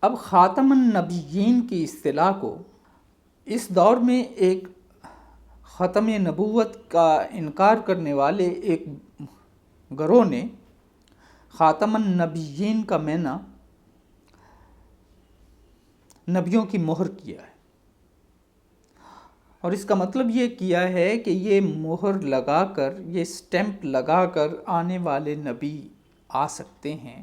اب خاتم النبیین کی اصطلاح کو اس دور میں ایک ختم نبوت کا انکار کرنے والے ایک گروہ نے خاتم النبیین کا معنی نبیوں کی مہر کیا ہے، اور اس کا مطلب یہ کیا ہے کہ یہ مہر لگا کر، یہ سٹیمپ لگا کر آنے والے نبی آ سکتے ہیں،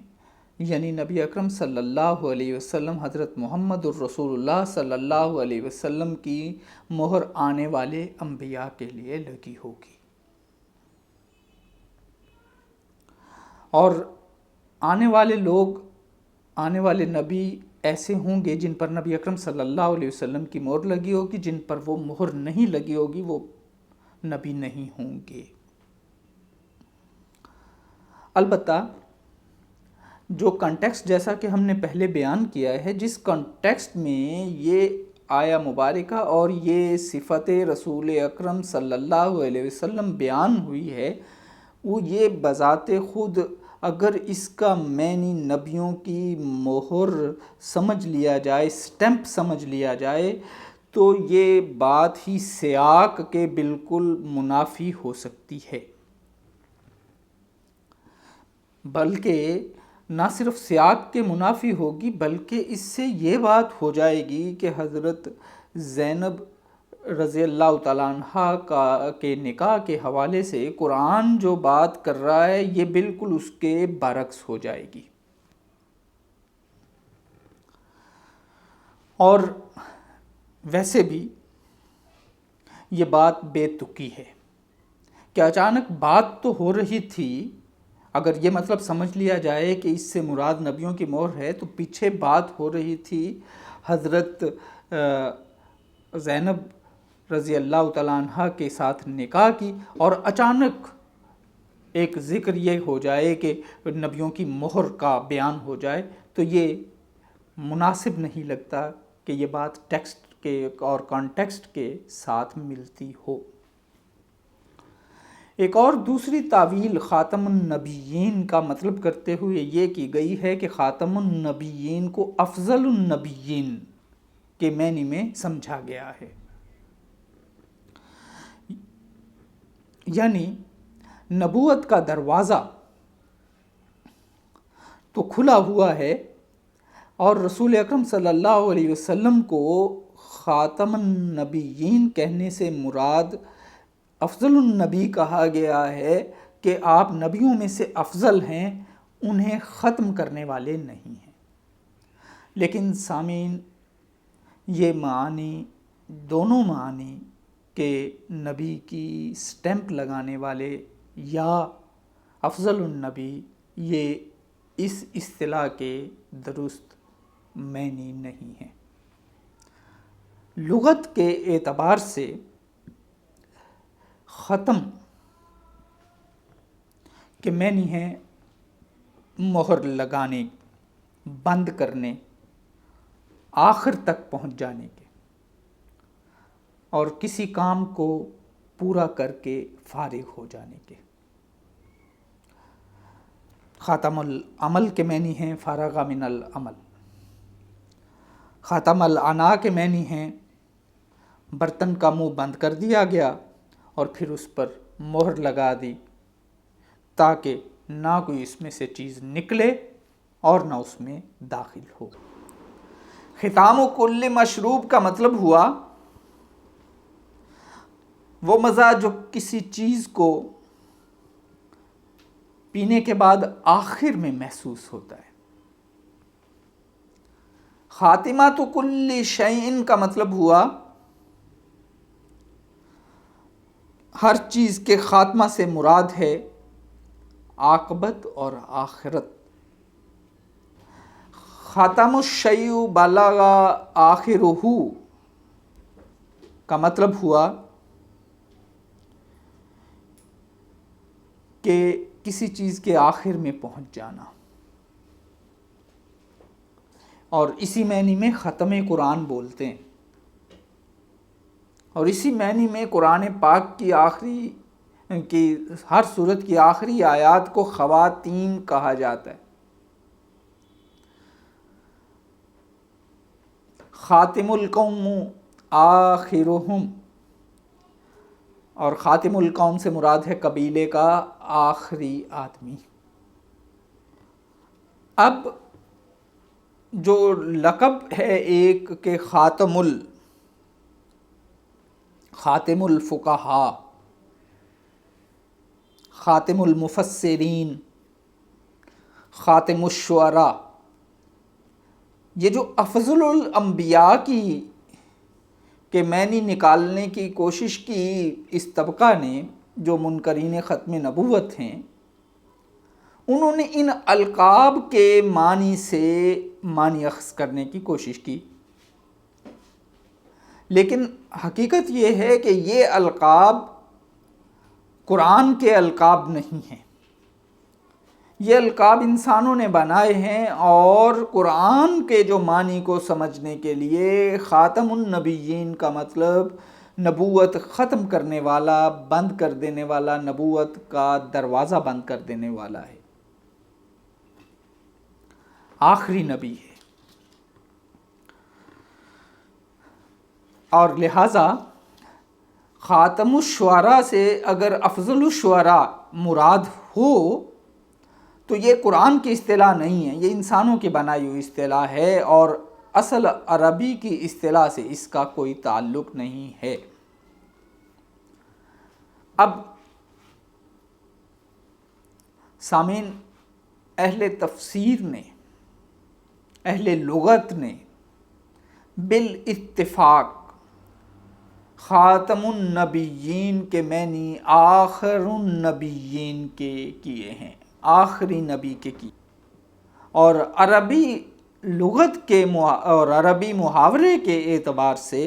یعنی نبی اکرم صلی اللہ علیہ وسلم حضرت محمد الرسول اللہ صلی اللہ علیہ وسلم کی مہر آنے والے انبیاء کے لیے لگی ہوگی، اور آنے والے لوگ، آنے والے نبی ایسے ہوں گے جن پر نبی اکرم صلی اللہ علیہ وسلم کی مہر لگی ہوگی، جن پر وہ مہر نہیں لگی ہوگی وہ نبی نہیں ہوں گے۔ البتہ جو کنٹیکسٹ، جیسا کہ ہم نے پہلے بیان کیا ہے، جس کنٹیکسٹ میں یہ آیا مبارکہ اور یہ صفت رسول اکرم صلی اللہ علیہ وسلم بیان ہوئی ہے، وہ یہ بذات خود اگر اس کا معنی نبیوں کی مہر سمجھ لیا جائے، سٹیمپ سمجھ لیا جائے، تو یہ بات ہی سیاق کے بالکل منافی ہو سکتی ہے، بلکہ نہ صرف سیاق کے منافی ہوگی بلکہ اس سے یہ بات ہو جائے گی کہ حضرت زینب رضی اللہ تعالیٰ عنہ کے نکاح کے حوالے سے قرآن جو بات کر رہا ہے یہ بالکل اس کے برعکس ہو جائے گی۔ اور ویسے بھی یہ بات بے تکی ہے کہ اچانک بات تو ہو رہی تھی، اگر یہ مطلب سمجھ لیا جائے کہ اس سے مراد نبیوں کی مہر ہے، تو پیچھے بات ہو رہی تھی حضرت زینب رضی اللہ تعالیٰ عنہ کے ساتھ نکاح کی، اور اچانک ایک ذکر یہ ہو جائے کہ نبیوں کی مہر کا بیان ہو جائے، تو یہ مناسب نہیں لگتا کہ یہ بات ٹیکسٹ کے اور کانٹیکسٹ کے ساتھ ملتی ہو۔ ایک اور دوسری تعویل خاتم النبیین کا مطلب کرتے ہوئے یہ کی گئی ہے کہ خاتم النبیین کو افضل النبیین کے معنی میں سمجھا گیا ہے، یعنی نبوت کا دروازہ تو کھلا ہوا ہے، اور رسول اکرم صلی اللہ علیہ وسلم کو خاتم النبیین کہنے سے مراد افضل النبی کہا گیا ہے کہ آپ نبیوں میں سے افضل ہیں، انہیں ختم کرنے والے نہیں ہیں۔ لیکن سامعین، یہ معنی، دونوں معنی کہ نبی کی سٹیمپ لگانے والے یا افضل النبی، یہ اس اصطلاح کے درست معنی نہیں ہیں۔ لغت کے اعتبار سے ختم کے معنی ہے مہر لگانے، بند کرنے، آخر تک پہنچ جانے کے، اور کسی کام کو پورا کر کے فارغ ہو جانے کے۔ خاتم العمل کے معنی ہیں فارغ من العمل۔ خاتم العنا کے معنی ہیں برتن کا منہ بند کر دیا گیا اور پھر اس پر مہر لگا دی تاکہ نہ کوئی اس میں سے چیز نکلے اور نہ اس میں داخل ہو۔ ختام کل مشروب کا مطلب ہوا وہ مزہ جو کسی چیز کو پینے کے بعد آخر میں محسوس ہوتا ہے۔ خاتمہ کل شیء کا مطلب ہوا ہر چیز کے خاتمہ سے مراد ہے عاقبت اور آخرت۔ خاتم الشیء بلغ آخرہ کا مطلب ہوا کہ کسی چیز کے آخر میں پہنچ جانا، اور اسی معنی میں ختم قرآن بولتے ہیں، اور اسی معنی میں قرآن پاک کی آخری کی ہر سورت کی آخری آیات کو خواتین کہا جاتا ہے۔ خاتم القوم آخرہم، اور خاتم القوم سے مراد ہے قبیلے کا آخری آدمی۔ اب جو لقب ہے ایک کہ خاتم الفقہاء، خاتم المفسرین، خاتم الشعراء، یہ جو افضل الانبیاء کی کہ معنی نکالنے کی کوشش کی اس طبقہ نے جو منکرین ختم نبوت ہیں، انہوں نے ان القاب کے معنی سے معنی اخذ کرنے کی کوشش کی، لیکن حقیقت یہ ہے کہ یہ القاب قرآن کے القاب نہیں ہیں، یہ القاب انسانوں نے بنائے ہیں، اور قرآن کے جو معنی کو سمجھنے کے لیے خاتم النبیین کا مطلب نبوت ختم کرنے والا، بند کر دینے والا، نبوت کا دروازہ بند کر دینے والا ہے، آخری نبی ہے۔ اور لہٰذا خاتم الشعراء سے اگر افضل الشعراء مراد ہو تو یہ قرآن کی اصطلاح نہیں ہے، یہ انسانوں کی بنائی ہوئی اصطلاح ہے، اور اصل عربی کی اصطلاح سے اس کا کوئی تعلق نہیں ہے۔ اب سامعین، اہل تفسیر نے، اہل لغت نے بالاتفاق خاتم النبیین کے معنی آخر النبیین کے کیے ہیں، آخری نبی کے کی، اور عربی لغت کے اور عربی محاورے کے اعتبار سے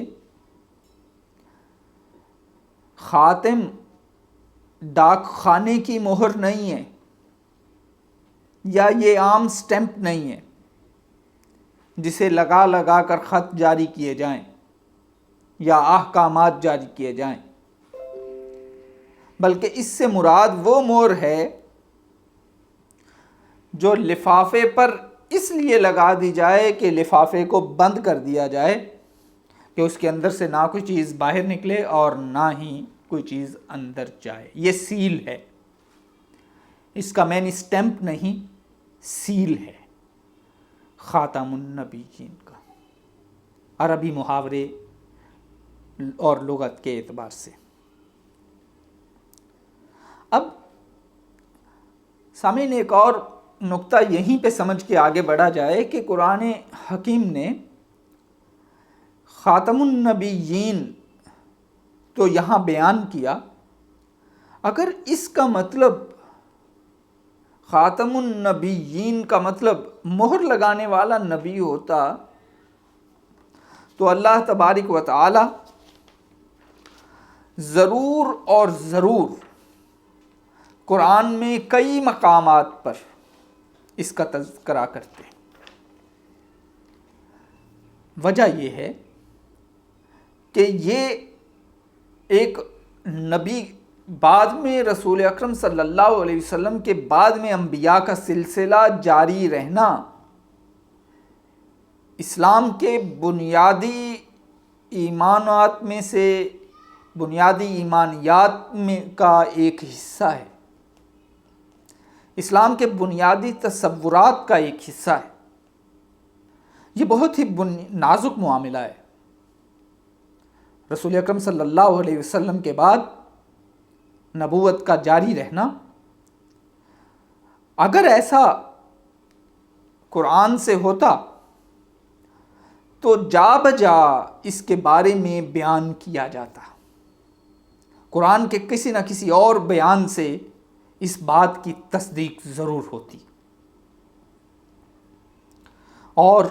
خاتم ڈاک خانے کی مہر نہیں ہے، یا یہ عام سٹیمپ نہیں ہے جسے لگا لگا کر خط جاری کیے جائیں یا احکامات جاری کیے جائیں، بلکہ اس سے مراد وہ مہر ہے جو لفافے پر اس لیے لگا دی جائے کہ لفافے کو بند کر دیا جائے کہ اس کے اندر سے نہ کوئی چیز باہر نکلے اور نہ ہی کوئی چیز اندر جائے، یہ سیل ہے، اس کا معنی سٹیمپ نہیں، سیل ہے خاتم النبیین کا، عربی محاورے اور لغت کے اعتبار سے۔ اب سامعین، ایک اور نقطہ یہیں پہ سمجھ کے آگے بڑھا جائے کہ قرآن حکیم نے خاتم النبیین تو یہاں بیان کیا، اگر اس کا مطلب خاتم النبیین کا مطلب مہر لگانے والا نبی ہوتا تو اللہ تبارک و تعالی ضرور اور ضرور قرآن میں کئی مقامات پر اس کا تذکرہ کرتے ہیں۔ وجہ یہ ہے کہ یہ ایک نبی بعد میں رسول اکرم صلی اللہ علیہ وسلم کے بعد میں انبیاء کا سلسلہ جاری رہنا اسلام کے بنیادی ایمانات میں سے، بنیادی ایمانیات میں کا ایک حصہ ہے، اسلام کے بنیادی تصورات کا ایک حصہ ہے۔ یہ بہت ہی نازک معاملہ ہے۔ رسول اکرم صلی اللہ علیہ وسلم کے بعد نبوت کا جاری رہنا، اگر ایسا قرآن سے ہوتا تو جا بجا اس کے بارے میں بیان کیا جاتا، قرآن کے کسی نہ کسی اور بیان سے اس بات کی تصدیق ضرور ہوتی، اور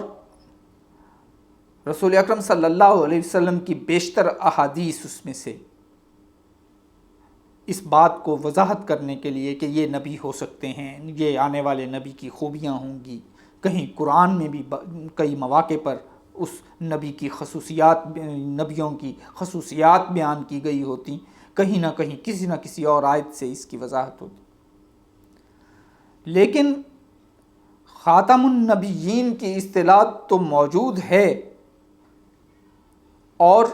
رسول اکرم صلی اللہ علیہ وسلم کی بیشتر احادیث اس میں سے اس بات کو وضاحت کرنے کے لیے کہ یہ نبی ہو سکتے ہیں، یہ آنے والے نبی کی خوبیاں ہوں گی، کہیں قرآن میں بھی کئی مواقع پر اس نبی کی خصوصیات، نبیوں کی خصوصیات بیان کی گئی ہوتی، کہیں نہ کہیں کسی نہ کسی اور آیت سے اس کی وضاحت ہوتی۔ لیکن خاتم النبیین کی اصطلاح تو موجود ہے، اور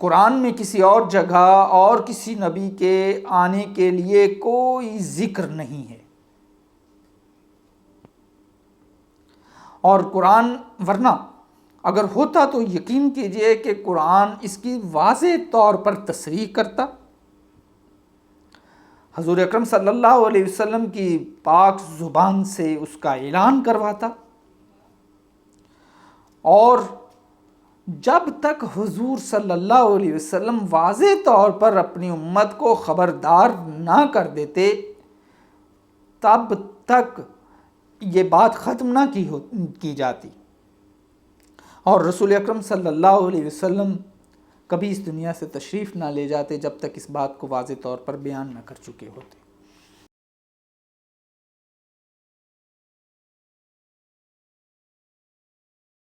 قرآن میں کسی اور جگہ اور کسی نبی کے آنے کے لیے کوئی ذکر نہیں ہے. اور قرآن ورنہ اگر ہوتا تو یقین کیجئے کہ قرآن اس کی واضح طور پر تصریح کرتا، حضور اکرم صلی اللہ علیہ وسلم کی پاک زبان سے اس کا اعلان کرواتا، اور جب تک حضور صلی اللہ علیہ وسلم واضح طور پر اپنی امت کو خبردار نہ کر دیتے تب تک یہ بات ختم نہ کی جاتی، اور رسول اکرم صلی اللہ علیہ وسلم کبھی اس دنیا سے تشریف نہ لے جاتے جب تک اس بات کو واضح طور پر بیان نہ کر چکے ہوتے.